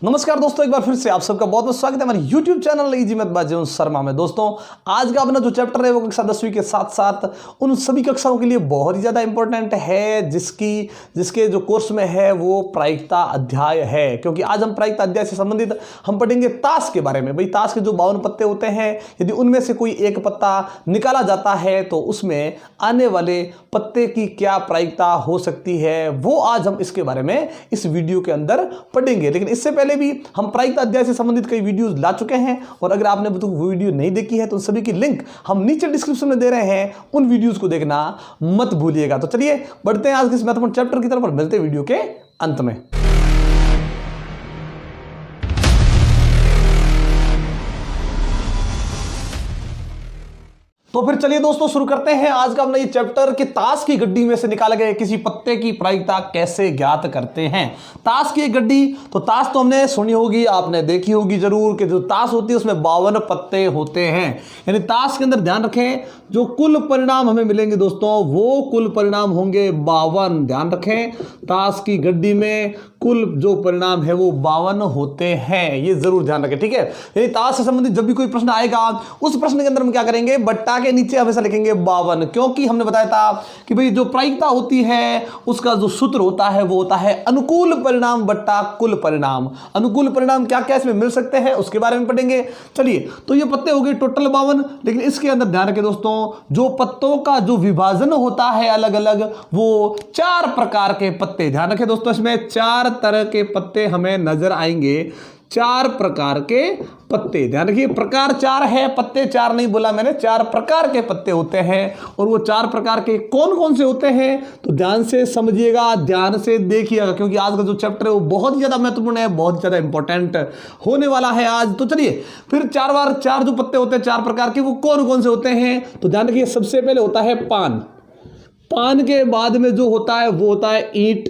नमस्कार दोस्तों, एक बार फिर से आप सबका बहुत बहुत स्वागत है हमारे YouTube channel easy math by Jayun Sharma में। दोस्तों आज का अपना जो चैप्टर है वो कक्षा 10वीं के साथ साथ उन सभी कक्षाओं के लिए बहुत ही ज़्यादा इंपॉर्टेंट है जिसके जो कोर्स में है वो प्रायिकता अध्याय है। क्योंकि आज हम प्रायिकता अध्याय से संबंधित हम पढ़ेंगे ताश के बारे में। भाई ताश के जो 52 पत्ते होते हैं, यदि उनमें से कोई एक पत्ता निकाला जाता है तो उसमें आने वाले पत्ते की क्या प्रायिकता हो सकती है, वो आज हम इसके बारे में इस वीडियो के अंदर पढ़ेंगे। लेकिन इससे पहले भी हम प्रायिकता अध्याय से संबंधित कई वीडियोस ला चुके हैं और अगर आपने अभी तक वो वीडियो नहीं देखी है तो उन सभी की लिंक हम नीचे डिस्क्रिप्शन में दे रहे हैं, उन वीडियोस को देखना मत भूलिएगा। तो चलिए बढ़ते हैं आज के इस महत्वपूर्ण चैप्टर की तरफ और मिलते हैं वीडियो के अंत में। तो फिर चलिए दोस्तों शुरू करते हैं आज का अपना ये चैप्टर कि ताश की गड्डी में से निकाले गए किसी पत्ते की प्रायिकता कैसे ज्ञात करते हैं। ताश की एक गड्डी, तो ताश तो हमने सुनी होगी, आपने देखी होगी जरूर कि जो ताश होती है उसमें 52 पत्ते होते हैं। यानी ताश के अंदर ध्यान रखें जो कुल परिणाम हमें मिलेंगे दोस्तों वो कुल परिणाम होंगे 52। ध्यान रखें ताश की गड्डी में कुल जो परिणाम है वो 52 होते हैं, ये जरूर ध्यान रखें, ठीक है। यानी ताश से संबंधित जब भी कोई प्रश्न आएगा उस प्रश्न के अंदर हम क्या करेंगे, बट्टा के नीचे हमेशा लिखेंगे 52, क्योंकि हमने बताया था कि भाई जो प्रायिकता होती है उसका जो सूत्र होता है वो होता है अनुकूल परिणाम बट्टा कुल परिणाम। अनुकूल परिणाम क्या क्या इसमें मिल सकते हैं उसके बारे में पढ़ेंगे। चलिए तो ये पत्ते हो गए टोटल 52, लेकिन इसके अंदर ध्यान रखें दोस्तों जो पत्तों का जो विभाजन होता है अलग अलग वो 4 प्रकार के पत्ते। ध्यान रखें दोस्तों इसमें 4 तरह के पत्ते हमें नजर आएंगे, 4 प्रकार के पत्ते। ध्यान रखिए प्रकार 4 है, पत्ते 4 नहीं बोला मैंने, 4 प्रकार के पत्ते होते हैं। और वो 4 प्रकार के कौन कौन से होते हैं तो ध्यान से समझिएगा, ध्यान से देखिएगा, क्योंकि आज का जो चैप्टर है वो बहुत ही ज्यादा महत्वपूर्ण है, बहुत ज्यादा इंपॉर्टेंट होने वाला है आज। तो चलिए फिर 4 बार 4 जो पत्ते होते हैं 4 प्रकार के वो कौन कौन से होते हैं तो ध्यान रखिए सबसे पहले होता है पान। पान के बाद में जो होता है वो होता है ईंट,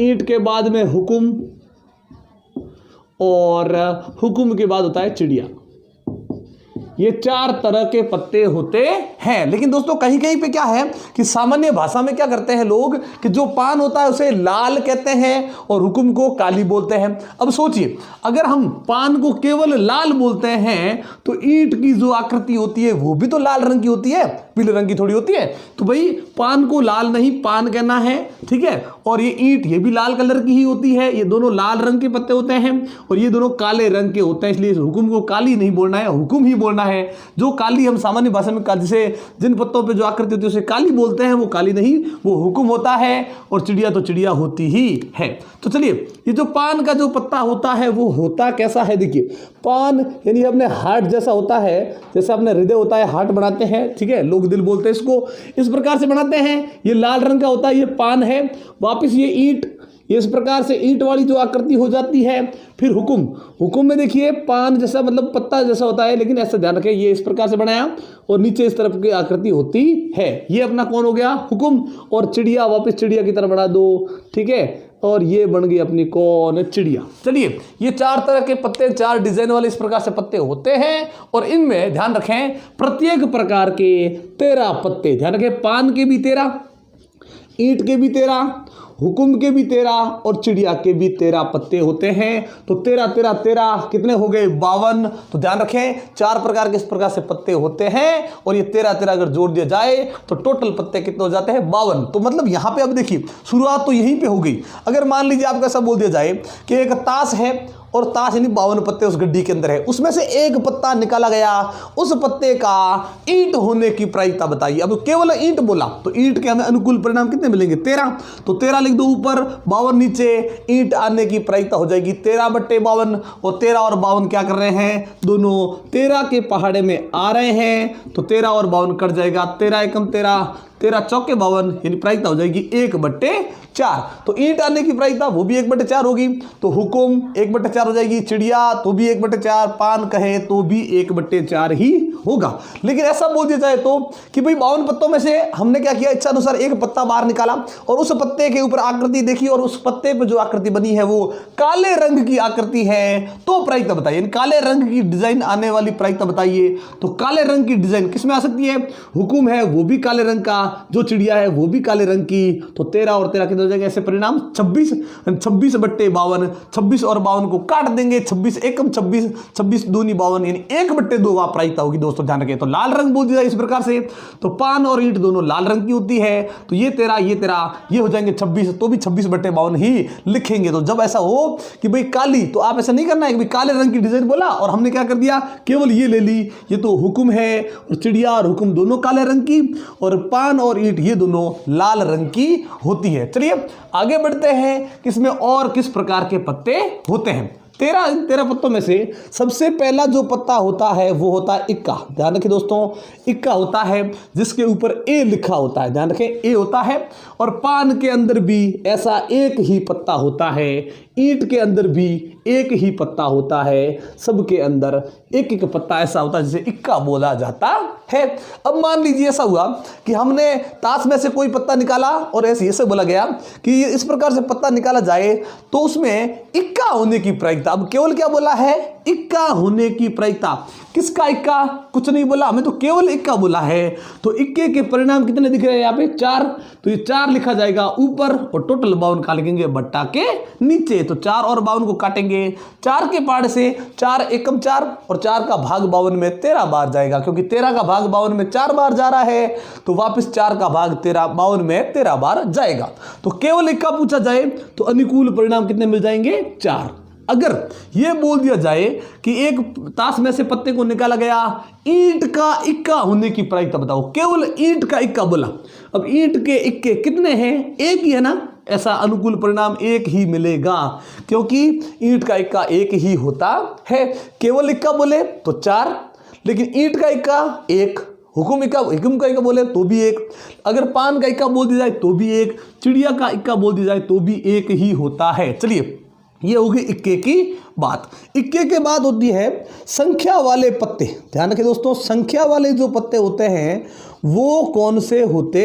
ईंट के बाद में हुकुम और हुकुम के बाद होता है चिड़िया। ये 4 तरह के पत्ते होते हैं। लेकिन दोस्तों कहीं कहीं पे क्या है कि सामान्य भाषा में क्या करते हैं लोग कि जो पान होता है उसे लाल कहते हैं और हुकुम को काली बोलते हैं। अब सोचिए अगर हम पान को केवल लाल बोलते हैं तो ईंट की जो आकृति होती है वो भी तो लाल रंग की होती है, पीले रंग की थोड़ी होती है। तो भाई पान को लाल नहीं पान कहना है, ठीक है। और ये ईंट ये भी लाल कलर की ही होती है, ये दोनों लाल रंग के पत्ते होते हैं और ये दोनों काले रंग के होते हैं, इसलिए हुकुम को काली नहीं बोलना है, हुकुम ही बोलना है। जो काली हम सामान्य भाषा में जैसे जिन पत्तों पे जो आकृति होती है उसे काली बोलते हैं, वो काली नहीं वो हुकुम होता है। और चिड़िया तो चिड़िया होती ही है। तो चलिए ये जो पान का जो पत्ता होता है वो होता कैसा है, देखिए पान यानी अपने हार्ट जैसा होता है, जैसे अपने हृदय होता है हार्ट बनाते हैं, ठीक है, लोग दिल बोलते हैं इसको, इस प्रकार से बनाते हैं। ये लाल रंग का होता है, ये पान है। वापिस ये ईंट, ये इस प्रकार से ईंट वाली जो आकृति हो जाती है। फिर हुकुम, हुकुम में देखिए पान जैसा मतलब पत्ता जैसा होता है, लेकिन ऐसा ध्यान रखें ये इस प्रकार से बनाया और नीचे इस तरफ की आकृति होती है। ये अपना कौन हो गया हुकुम। और चिड़िया वापस चिड़िया की तरह बना दो, ठीक है, और ये बन गई अपनी कौन चिड़िया। चलिए ये 4 तरह के पत्ते 4 डिजाइन वाले इस प्रकार से पत्ते होते हैं और इनमें ध्यान रखें प्रत्येक प्रकार के 13 पत्ते। ध्यान रखें पान के भी 13, ईंट के भी 13, हुकुम के भी 13 और चिड़िया के भी 13 पत्ते होते हैं। तो 13 13 13 कितने हो गए 52। तो ध्यान रखें 4 प्रकार के इस प्रकार से पत्ते होते हैं और ये 13 13 अगर जोड़ दिया जाए तो टोटल पत्ते कितने हो जाते हैं 52। तो मतलब यहां पे अब देखिए शुरुआत तो यहीं पे हो गई। अगर मान लीजिए आपको ऐसा बोल दिया जाए कि एक ताश है और ताश यानी 52 पत्ते उस गड्डी के अंदर है, उसमें से एक पत्ता निकाला गया, उस पत्ते का ईंट होने की प्रायिकता बताइए। अब केवल ईंट बोला तो ईंट के हमें अनुकूल परिणाम कितने मिलेंगे 13, तो 13 लिख दो ऊपर, 52 नीचे, ईंट आने की प्रायिकता हो जाएगी 13/52। और 13 और 52 क्या कर रहे हैं, दोनों 13 के पहाड़े में आ रहे हैं, तो 13 और 52 कट जाएगा, 13 एकम 13, 13 चौके 52, यानी प्रायिकता हो जाएगी 1/4। तो ईंट आने की प्रायिकता वो भी 1/4 होगी, तो हुकुम 1/4 हो जाएगी, चिड़िया तो भी 1/4, पान कहे तो भी 1/4 ही होगा। लेकिन ऐसा बोल दिया जाए तो कि भाई 52 पत्तों में से हमने क्या किया, इच्छा अनुसार एक पत्ता बाहर निकाला और उस पत्ते के ऊपर आकृति देखी और उस पत्ते पर जो आकृति बनी है वो काले रंग की आकृति है, तो प्रायिकता बताइए। काले रंग की डिजाइन आने वाली प्रायिकता बताइए। तो काले रंग की डिजाइन किसमें आ सकती है, हुकुम है वो भी काले रंग का, जो चिड़िया है वो भी काले रंग की, तो 13 और 13 कितने हो जाएंगे ऐसे परिणाम 26, 26/52, 26 और 52 को काट देंगे, 26 एकम 26, 26 दूनी 52 यानी 1/2 वहां प्रायिकता होगी दोस्तों, ध्यान रखें। तो लाल रंग बोल दिया इस प्रकार से, तो पान और ईंट दोनों लाल रंग की होती है, तो ये 13 ये हो जाएंगे 26, तो भी 26/52 ही लिखेंगे। तो जब ऐसा हो कि भाई काली, तो आप ऐसा नहीं करना है कि भाई काले रंग की डिजाइन बोला और हमने क्या कर दिया केवल ये ले ली, ये तो हुक्म है, और चिड़िया और हुक्म दोनों काले रंग की, और पान और ईंट ये दोनों लाल रंग की होती है। चलिए आगे बढ़ते हैं कि इसमें और किस प्रकार के पत्ते होते हैं। 13 पत्तों में से सबसे पहला जो पत्ता होता है वो होता है इक्का। ध्यान रखें दोस्तों, इक्का होता है जिसके ऊपर ए लिखा होता है, ध्यान रखें ए होता है। और पान के अंदर भी ऐसा एक ही पत्ता होता है, ईंट के अंदर भी एक ही पत्ता होता है, सबके अंदर एक एक पत्ता ऐसा होता है जिसे इक्का बोला जाता है। अब मान लीजिए ऐसा हुआ कि हमने ताश में से कोई पत्ता निकाला और ऐसे बोला गया कि इस प्रकार से पत्ता निकाला जाए तो उसमें इक्का होने की प्रायिकता, अब केवल क्या बोला है इक्का होने की प्रायिकता, किसका इक्का, कुछ नहीं बोला, हमें तो केवल इक्का बोला है। तो इक्के के परिणाम कितने दिख रहे हैं यहाँ पे 4, तो ये 4 लिखा जाएगा ऊपर और टोटल 52 का लिखेंगे बट्टा के नीचे। तो 4 और 52 को काटेंगे, 4 के पार्ट से 4 एकम 4 और 4 का भाग 52 में 13 बार जाएगा, क्योंकि 13 का भाग 52 में 4 बार जा रहा है, तो वापस 4 का भाग 52 में 13 बार जाएगा। तो केवल इक्का पूछा जाए तो अनुकूल परिणाम कितने मिल जाएंगे 4। अगर यह बोल दिया जाए कि एक ताश में से पत्ते को निकाला गया, ईंट का इक्का होने की प्रायिकता बताओ, केवल ईंट का इक्का बोला। अब ईंट के इक्के कितने हैं, एक ही है ना, ऐसा अनुकूल परिणाम एक ही मिलेगा, क्योंकि ईंट का इक्का एक ही होता है। केवल इक्का बोले तो 4, लेकिन ईंट का इक्का 1, हुकुम का इक्का बोले तो भी 1, अगर पान का इक्का बोल दिया जाए तो भी 1, चिड़िया का इक्का बोल दिया जाए तो भी 1 ही होता है। चलिए ये होगी इक्के की बात। इक्के के बाद होती है संख्या वाले पत्ते। ध्यान रखिए दोस्तों, संख्या वाले जो पत्ते होते हैं वो कौन से होते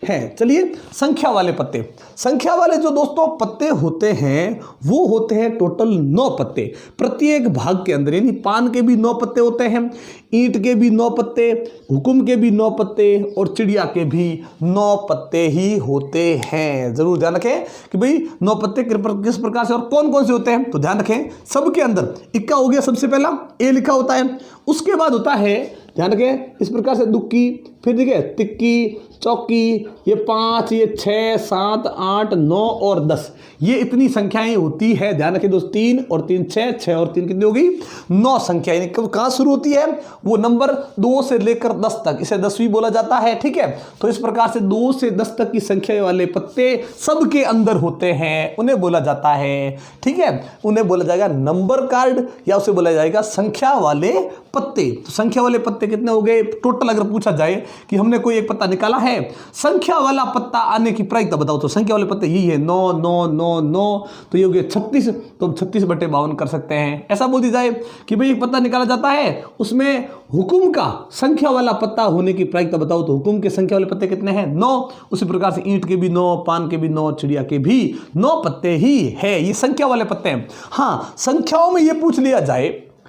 हैं। चलिए संख्या वाले पत्ते, संख्या वाले जो दोस्तों पत्ते होते हैं वो होते हैं टोटल 9 पत्ते प्रत्येक भाग के अंदर, यानी पान के भी 9 पत्ते होते हैं, ईंट के भी 9 पत्ते, हुकुम के भी 9 पत्ते और चिड़िया के भी 9 पत्ते ही होते हैं। जरूर ध्यान रखें कि भाई 9 पत्ते किस प्रकार से और कौन कौन से होते हैं। तो ध्यान रखें सबके अंदर इक्का हो गया, सबसे पहला ए लिखा होता है, उसके बाद होता है ध्यान रखें इस प्रकार से दुक्की, फिर देखिए तिक्की, चौकी, ये 5, ये 6, 7, 8, 9 और 10, ये इतनी संख्याएं होती है। ध्यान रखें दोस्त, 3 और 3 6, 6 और 3 कितनी होगी 9 संख्या। यानी कहाँ शुरू होती है वो नंबर 2 से लेकर 10 तक, इसे 10वीं बोला जाता है। ठीक है, तो इस प्रकार से 2 से 10 तक की संख्या वाले पत्ते सबके अंदर होते हैं, उन्हें बोला जाता है। ठीक है, उन्हें बोला जाएगा नंबर कार्ड या उसे बोला जाएगा संख्या वाले पत्ते। तो संख्या वाले पत्ते कितने हो गए टोटल, अगर पूछा जाए कि हमने कोई एक पत्ता निकाला है, संख्या वाला पत्ता आने की प्रायिकता बताओ, तो संख्या वाले पत्ते यही है 9 9 9 9, तो ये हो गया 36, तो हम 36/52 कर सकते हैं। ऐसा बोल दी जाए कि भाई एक पत्ता निकाला जाता है, उसमें हुकुम का संख्या वाला पत्ता होने की प्रायिकता बताओ, तो हुकुम के संख्या वाले पत्ते कितने हैं 9। उसी प्रकार से ईंट के भी 9, पान के भी 9, चिड़िया के भी 9 पत्ते ही है, ये संख्या वाले पत्ते हैं। हाँ, संख्याओं में ये पूछ लिया जाए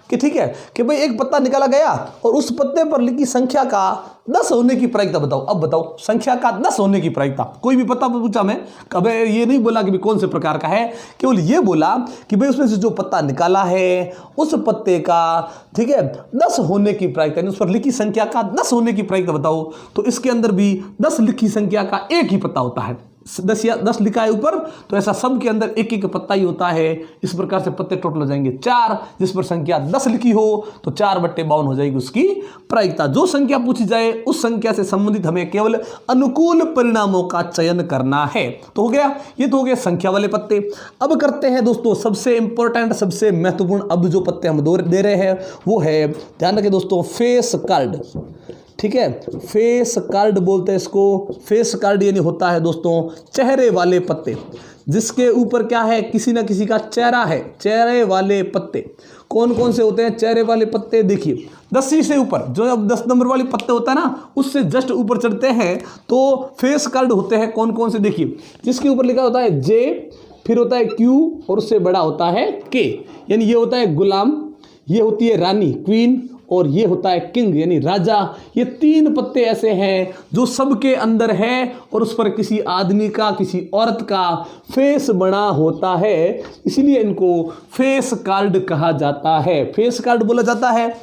कि ठीक है कि भाई एक पत्ता निकाला गया और उस पत्ते पर लिखी संख्या का 10 होने की प्रायिकता बताओ। अब बताओ संख्या का 10 होने की प्रायिकता, कोई भी पत्ता पूछा मैं, कभी ये नहीं बोला कि भाई कौन से प्रकार का है, केवल ये बोला कि भाई उसमें से जो पत्ता निकाला है उस पत्ते का ठीक है 10 होने की प्रायिकता, उस पर लिखी संख्या का 10 होने की प्रायिकता बताओ। तो इसके अंदर भी 10 लिखी संख्या का एक ही पत्ता होता है, 10 लिखा है ऊपर, तो ऐसा सब के अंदर एक एक पत्ता ही होता है। इस प्रकार से पत्ते टोटल हो जाएंगे 4, जिस पर संख्या 10 लिखी हो तो 4/52 हो जाएगी उसकी प्रायिकता। जो संख्या पूछी जाए उस संख्या से संबंधित हमें केवल अनुकूल परिणामों का चयन करना है। तो हो गया, ये तो हो गया संख्या वाले पत्ते। अब करते हैं दोस्तों सबसे इंपॉर्टेंट, सबसे महत्वपूर्ण, अब जो पत्ते हम दे रहे हैं वो है, ध्यान रखें दोस्तों, फेस कार्ड। ठीक है, फेस कार्ड बोलते हैं इसको। फेस कार्ड यानी होता है दोस्तों चेहरे वाले पत्ते, जिसके ऊपर क्या है किसी ना किसी का चेहरा है। चेहरे वाले पत्ते कौन कौन से होते हैं चेहरे वाले पत्ते, देखिए 10 से ऊपर, जो अब 10 नंबर वाले पत्ते होता है ना उससे जस्ट ऊपर चढ़ते हैं तो फेस कार्ड होते हैं। कौन कौन से देखिए, जिसके ऊपर लिखा होता है J, फिर होता है Q और उससे बड़ा होता है K, यानी ये होता है गुलाम, ये होती है रानी क्वीन, और ये होता है किंग यानी राजा। ये 3 पत्ते ऐसे हैं जो सबके अंदर है और उस पर किसी आदमी का, किसी औरत का फेस बना होता है, इसीलिए इनको फेस कार्ड कहा जाता है, फेस कार्ड बोला जाता है।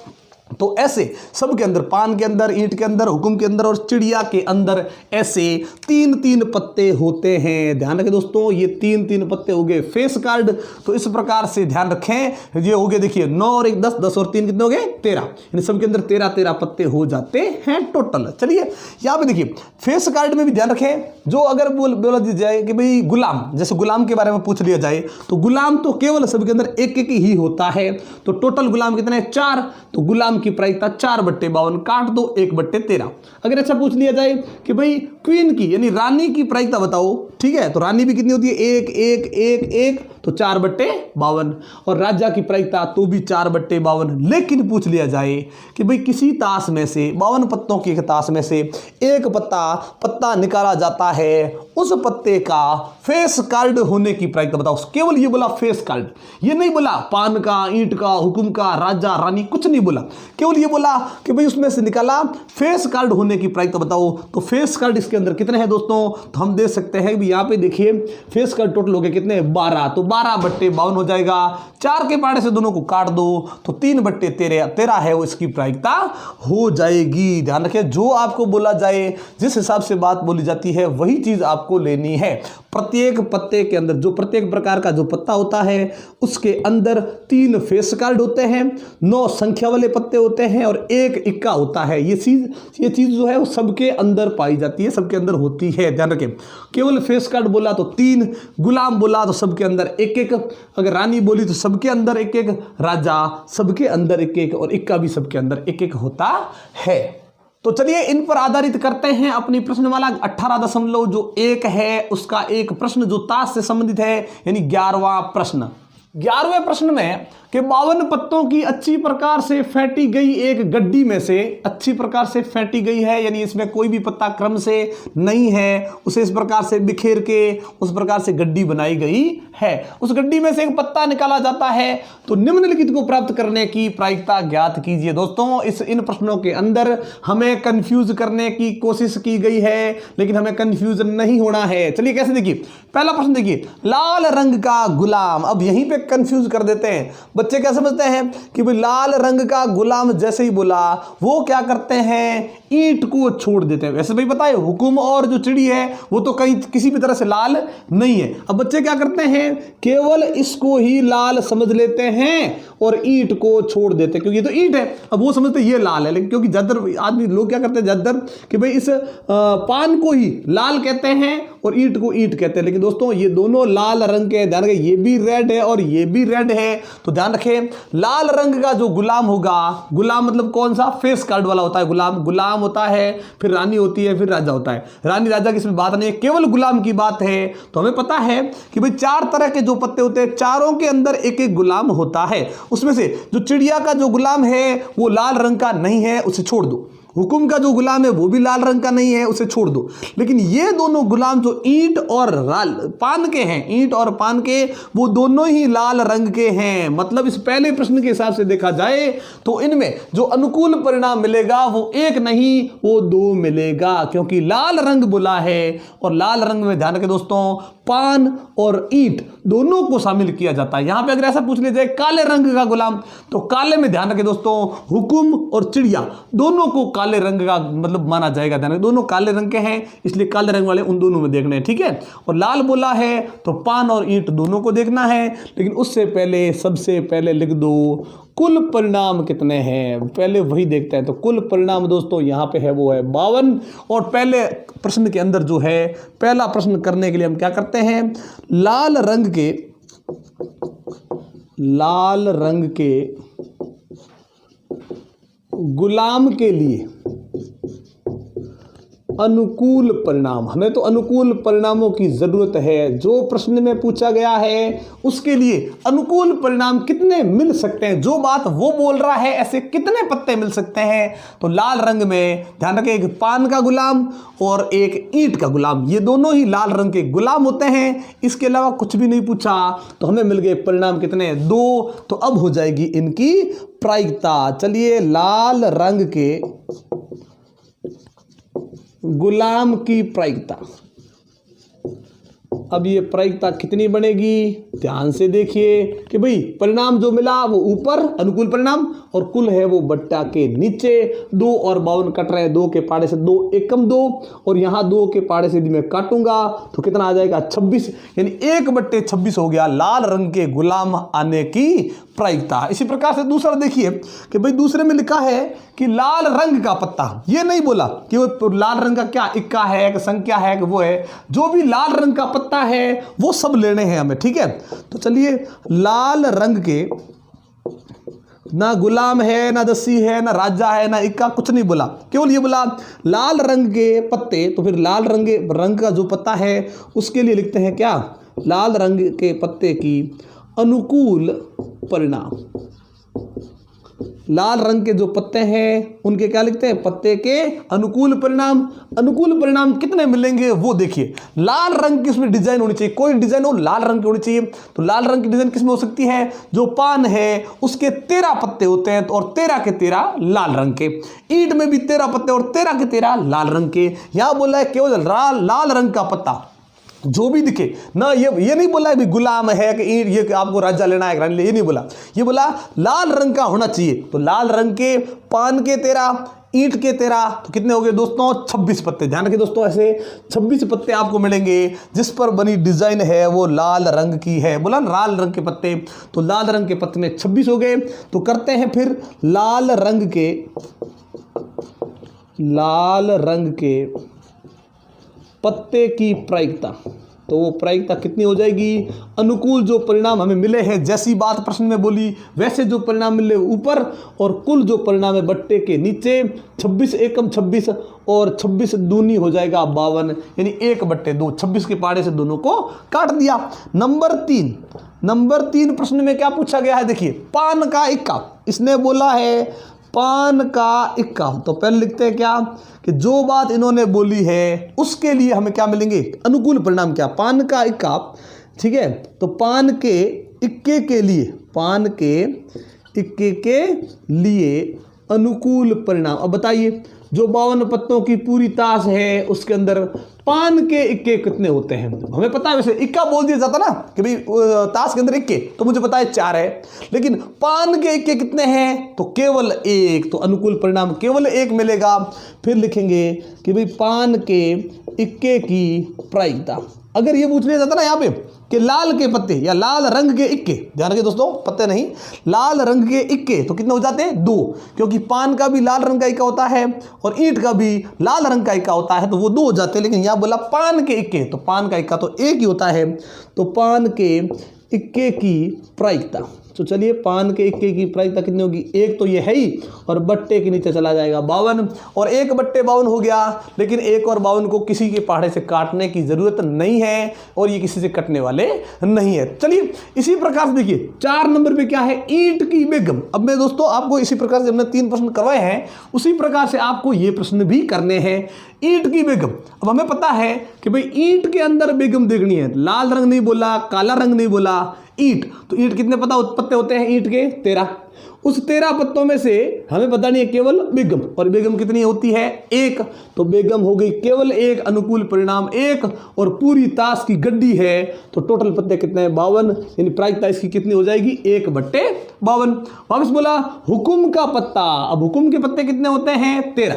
तो ऐसे सबके अंदर, पान के अंदर, ईंट के अंदर, हुक्म के अंदर और चिड़िया के अंदर ऐसे 3-3 पत्ते होते हैं। ध्यान रखें दोस्तों, ये 3-3 पत्ते हो गए फेस कार्ड। तो इस प्रकार से ध्यान रखें, ये हो गए, देखिए 9 और 1 10, 10 और 3 कितने हो गए 13, यानी सबके अंदर 13-13 पत्ते हो जाते हैं टोटल। चलिए यहाँ पे देखिए फेस कार्ड में भी ध्यान रखें, जो अगर बोला जाए कि भाई गुलाम, जैसे गुलाम के बारे में पूछ लिया जाए तो गुलाम तो केवल सबके अंदर एक एक ही होता है। तो टोटल गुलाम कितने 4, तो गुलाम की प्रायिकता 4/52, काट दो 1/13। अगर अच्छा पूछ लिया जाए कि भाई क्वीन की यानी रानी की प्रायिकता बताओ, ठीक है, तो रानी भी कितनी होती है 1 1 1 1, तो 4/52, और राजा की प्रायिकता तो भी 4/52। लेकिन पूछ लिया जाए कि भाई किसी ताश में से 52 पत्तों की एक ताश में से एक पत्ता निकाला जाता है, उस पत्ते का फेस कार्ड होने की प्रायिकता बताओ। केवल ये बोला फेस कार्ड, ये नहीं बोला पान का, ईंट का, हुक्म का, राजा रानी, कुछ नहीं बोला, केवल ये बोला कि भाई उसमें से निकाला फेस कार्ड होने की प्रायिकता बताओ। तो फेस कार्ड इसके अंदर कितने हैं दोस्तों, तो हम देख सकते हैं कि यहाँ पे देखिए फेस कार्ड टोटल हो गए कितने 12, तो 12/52 हो जाएगा। 4 के पाड़े से दोनों को काट दो तो 3/13 है वो इसकी प्रायिकता हो जाएगी। ध्यान रखें, जो आपको बोला जाए, जिस हिसाब से बात बोली जाती है वही चीज आपको लेनी है। प्रत्येक पत्ते के अंदर, जो प्रत्येक प्रकार का जो पत्ता होता है उसके अंदर 3 फेस कार्ड होते हैं, 9 संख्या वाले पत्ते होते हैं और 1 इक्का होता है। ये चीज जो है वो सबके अंदर पाई जाती है, सबके अंदर होती है। ध्यान रखें, केवल फेस कार्ड बोला तो 3, गुलाम बोला तो सबके अंदर 1-1, अगर रानी बोली तो सबके अंदर 1-1, राजा सबके अंदर 1-1 और इक्का भी सबके अंदर 1-1 होता है। तो चलिए इन पर आधारित करते हैं अपनी प्रश्नमाला 18.1 है, उसका एक प्रश्न जो ताश से संबंधित है, यानी 11वां प्रश्न। 11वें प्रश्न में कि 52 पत्तों की अच्छी प्रकार से फेंटी गई एक गड्डी में से, अच्छी प्रकार से फेंटी गई है यानी इसमें कोई भी पत्ता क्रम से नहीं है, उसे इस प्रकार से बिखेर के उस प्रकार से गड्डी बनाई गई है, उस गड्डी में से एक पत्ता निकाला जाता है, तो निम्नलिखित को प्राप्त करने की प्रायिकता ज्ञात कीजिए। दोस्तों इन प्रश्नों के अंदर हमें कंफ्यूज करने की कोशिश की गई है, लेकिन हमें कंफ्यूज नहीं होना है। चलिए कैसे देखिए, पहला प्रश्न देखिए, लाल रंग का गुलाम। अब यहीं पे कंफ्यूज कर देते हैं बच्चे, क्या समझते हैं कि भाई लाल रंग का गुलाम जैसे ही बोला वो क्या करते हैं, ईंट को छोड़ देते हैं। वैसे भाई बताए हुकुम और जो चिड़ी है वो तो कहीं किसी भी तरह से लाल नहीं है। अब बच्चे क्या करते हैं, केवल इसको ही लाल समझ लेते हैं और ईंट को छोड़ देते हैं, क्योंकि ये तो ईंट है, अब वो समझते हैं ये लाल है। लेकिन क्योंकि ज्यादातर आदमी लोग क्या करते हैं, ज्यादातर कि भाई इस पान को ही लाल कहते हैं और ईंट को ईंट कहते हैं। लेकिन दोस्तों ये दोनों लाल रंग के, ध्यान रखें, ये भी रेड है और ये भी रेड है। तो ध्यान रखें, लाल रंग का जो गुलाम होगा, गुलाम मतलब कौन सा, फेस कार्ड वाला होता है गुलाम। गुलाम होता है, फिर रानी होती है, फिर राजा होता है। रानी राजा की इसमें बात नहीं है, केवल गुलाम की बात है। तो हमें पता है कि भाई 4 तरह के जो पत्ते होते हैं, चारों के अंदर 1-1 गुलाम होता है। उसमें से जो चिड़िया का जो गुलाम है वो लाल रंग का नहीं है, उसे छोड़ दो। हुकुम का जो गुलाम है वो भी लाल रंग का नहीं है, उसे छोड़ दो। लेकिन ये दोनों गुलाम जो ईंट और पान के हैं, ईंट और पान के, वो दोनों ही लाल रंग के हैं। मतलब इस पहले प्रश्न के हिसाब से देखा जाए तो इनमें जो अनुकूल परिणाम मिलेगा वो 1 नहीं, वो 2 मिलेगा, क्योंकि लाल रंग बोला है। और लाल रंग में ध्यान रखें दोस्तों, पान और ईंट दोनों को शामिल किया जाता है। यहां पे अगर ऐसा पूछ लिया जाए काले रंग का गुलाम, तो काले में ध्यान रखें दोस्तों, हुकुम और चिड़िया दोनों को काले रंग का मतलब माना जाएगा। ध्यान रखें, दोनों काले रंग के हैं, इसलिए काले रंग वाले उन दोनों में देखना है, ठीक है। और लाल बोला है तो पान और ईंट दोनों को देखना है। लेकिन उससे पहले, सबसे पहले लिख दो कुल परिणाम कितने हैं, पहले वही देखते हैं। तो कुल परिणाम दोस्तों यहाँ पे है, वो है 52। और पहले प्रश्न के अंदर जो है, पहला प्रश्न करने के लिए हम क्या करते हैं, लाल रंग के गुलाम के लिए अनुकूल परिणाम। हमें तो अनुकूल परिणामों की जरूरत है। जो प्रश्न में पूछा गया है उसके लिए अनुकूल परिणाम कितने मिल सकते हैं, जो बात वो बोल रहा है ऐसे कितने पत्ते मिल सकते हैं। तो लाल रंग में ध्यान रखें, एक पान का गुलाम और एक ईंट का गुलाम, ये दोनों ही लाल रंग के गुलाम होते हैं। इसके अलावा कुछ भी नहीं पूछा, तो हमें मिल गए परिणाम कितने, 2। तो अब हो जाएगी इनकी प्रायिकता। चलिए, लाल रंग के गुलाम की प्रायिकता। अब ये प्रायिकता कितनी बनेगी, ध्यान से देखिए कि भाई परिणाम जो मिला वो ऊपर अनुकूल परिणाम और कुल है वो बट्टा के नीचे। 2 और 52 कट रहे हैं, 2 के पाड़े से 2 एकम 2 और यहाँ 2 के पाड़े से भी मैं काटूंगा तो कितना आ जाएगा 26, यानी 1/26 हो गया लाल रंग के गुलाम आने की प्रायिकता। इसी प्रकार से दूसरा देखिए कि भाई दूसरे में लिखा है कि लाल रंग का पत्ता, ये नहीं बोला कि वो लाल रंग का क्या इक्का है कि संख्या है कि वो है, जो भी लाल रंग का पत्ता है वो सब लेने हैं हमें, ठीक है। तो चलिए, लाल रंग के ना गुलाम है, ना दस्सी है, ना राजा है, ना इक्का, कुछ नहीं बोला, केवल ये बोला लाल रंग के पत्ते। तो फिर लाल रंग का जो पत्ता है उसके लिए लिखते हैं क्या, लाल रंग के पत्ते की अनुकूल परिणाम। लाल रंग के जो पत्ते हैं उनके क्या लिखते हैं, पत्ते के अनुकूल परिणाम। अनुकूल परिणाम कितने मिलेंगे वो देखिए। लाल रंग की उसमें डिजाइन होनी चाहिए, कोई डिजाइन हो लाल रंग की होनी चाहिए। तो लाल रंग की डिजाइन किसमें हो सकती है, जो पान है उसके 13 पत्ते होते हैं और 13 के 13 लाल रंग के। ईंट में भी 13 पत्ते और 13 के 13 लाल रंग के। यहां बोला है केवल लाल रंग का पत्ता जो भी दिखे ना, ये नहीं बोला है गुलाम है कि ये आपको राजा लेना है, रानी, ये नहीं बोला। ये बोला लाल रंग का होना चाहिए। तो लाल रंग के पान के 13, ईंट के 13, तो कितने हो गए दोस्तों, 26 पत्ते। ध्यान रखिए दोस्तों, ऐसे 26 पत्ते आपको मिलेंगे जिस पर बनी डिजाइन है वो लाल रंग की है। बोला लाल रंग के पत्ते, तो लाल रंग के पत्ते में 26 हो गए। तो करते हैं फिर लाल रंग के पत्ते की प्रायिकता। तो वो प्रायिकता कितनी हो जाएगी, अनुकूल जो परिणाम हमें मिले हैं, जैसी बात प्रश्न में बोली वैसे जो परिणाम मिले ऊपर और कुल जो परिणाम है बट्टे के नीचे। 26 एकम 26 और 26 दूनी हो जाएगा 52, यानी 1/2। 26 के पाड़े से दोनों को काट दिया। नंबर 3 प्रश्न में क्या पूछा गया है, देखिए पान का इक्का। इसने बोला है पान का इक्का। तो पहले लिखते हैं क्या कि जो बात इन्होंने बोली है उसके लिए हमें क्या मिलेंगे, अनुकूल परिणाम। क्या, पान का इक्का, ठीक है। तो पान के इक्के के लिए अनुकूल परिणाम। अब बताइए, जो 52 पत्तों की पूरी ताश है उसके अंदर पान के इक्के कितने होते हैं। हमें पता है, वैसे इक्का बोल दिया जाता ना कि भाई ताश के अंदर इक्के, तो मुझे पता है 4 है, लेकिन पान के इक्के कितने हैं, तो केवल 1। तो अनुकूल परिणाम केवल 1 मिलेगा। फिर लिखेंगे कि भाई पान के इक्के की प्रायिकता। अगर ये पूछ लिया जाता ना यहाँ पे कि लाल के पत्ते या लाल रंग के इक्के, ध्यान रखिए दोस्तों, पत्ते नहीं, लाल रंग के इक्के, तो कितने हो जाते हैं, 2, क्योंकि पान का भी लाल रंग का इक्का होता है और ईंट का भी लाल रंग का इक्का होता है, तो वो 2 हो जाते हैं। लेकिन यहाँ बोला पान के इक्के, तो पान का इक्का तो 1 ही होता है। तो पान के इक्के की प्रायिकता, तो चलिए पान के इक्के की प्रायिकता कितनी होगी, 1 तो ये है ही और बट्टे के नीचे चला जाएगा 52 और 1/52 हो गया। लेकिन 1 और 52 को किसी के पहाड़े से काटने की जरूरत नहीं है और ये किसी से कटने वाले नहीं है। चलिए इसी प्रकार से देखिए 4 नंबर पे क्या है, ईंट की बेगम। अब मैं दोस्तों आपको इसी प्रकार से हमने 3 प्रश्न करवाए हैं, उसी प्रकार से आपको ये प्रश्न भी करने हैं। ईंट की बेगम, अब हमें पता है कि भाई ईंट के अंदर बेगम देखनी है। लाल रंग नहीं बोला, काला रंग नहीं बोला, ईंट। तो ईंट कितने पत्ते होते हैं ईंट के, 13। उस 13 पत्तों में से हमें पता नहीं है केवल बेगम, और बेगम कितनी होती है, 1। तो बेगम हो गई केवल 1, अनुकूल परिणाम 1, और पूरी ताश की गड्डी है तो टोटल पत्ते कितने हैं, 52, यानी प्रायिकता इसकी कितनी हो जाएगी, 1/52। वापस बोला हुकुम का पत्ता। अब हुकुम के पत्ते कितने होते हैं, 13।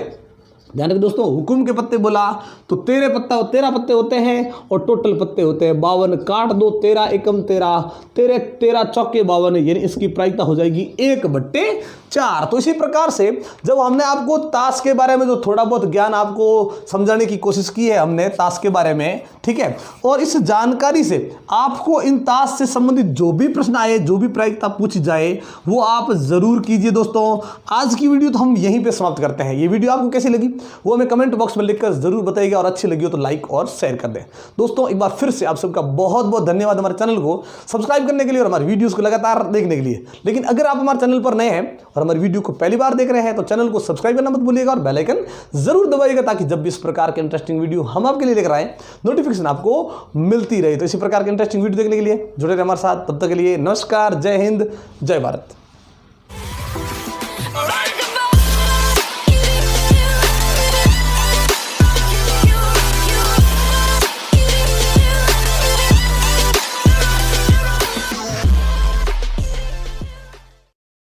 ध्यान रखिए दोस्तों, हुकुम के पत्ते बोला तो 13 पत्ते होते हैं और टोटल पत्ते होते हैं 52। काट दो, 13 एकम 13, 13 चौके 52, यानी इसकी प्रायिकता हो जाएगी 1/4। तो इसी प्रकार से जब हमने आपको ताश के बारे में जो थोड़ा बहुत ज्ञान आपको समझाने की कोशिश की है हमने ताश के बारे में, ठीक है, और इस जानकारी से आपको इन ताश से संबंधित जो भी प्रश्न आए, जो भी प्रायिकता पूछी जाए वो आप जरूर कीजिए। दोस्तों आज की वीडियो तो हम यहीं पे समाप्त करते हैं। ये वीडियो आपको कैसी लगी वो हमें कमेंट बॉक्स में लिखकर जरूर बताइएगा, और अच्छी लगी हो तो लाइक और शेयर कर दें। दोस्तों एक बार फिर से आप सबका बहुत बहुत धन्यवाद हमारे चैनल को सब्सक्राइब करने के लिए और हमारी वीडियोस को लगातार देखने के लिए। लेकिन अगर आप हमारे चैनल पर नए हैं और हमारी वीडियो को पहली बार देख रहे हैं तो चैनल को सब्सक्राइब करना मत भूलिएगा और बेल आइकन जरूर दबाइएगा, ताकि जब भी इस प्रकार के इंटरेस्टिंग वीडियो हम आपके लिए लेकर आए नोटिफिकेशन आपको मिलती रहे। तो इसी प्रकार के इंटरेस्टिंग वीडियो देखने के लिए जुड़े रहे हमारे साथ। तब तक के लिए नमस्कार, जय हिंद, जय भारत।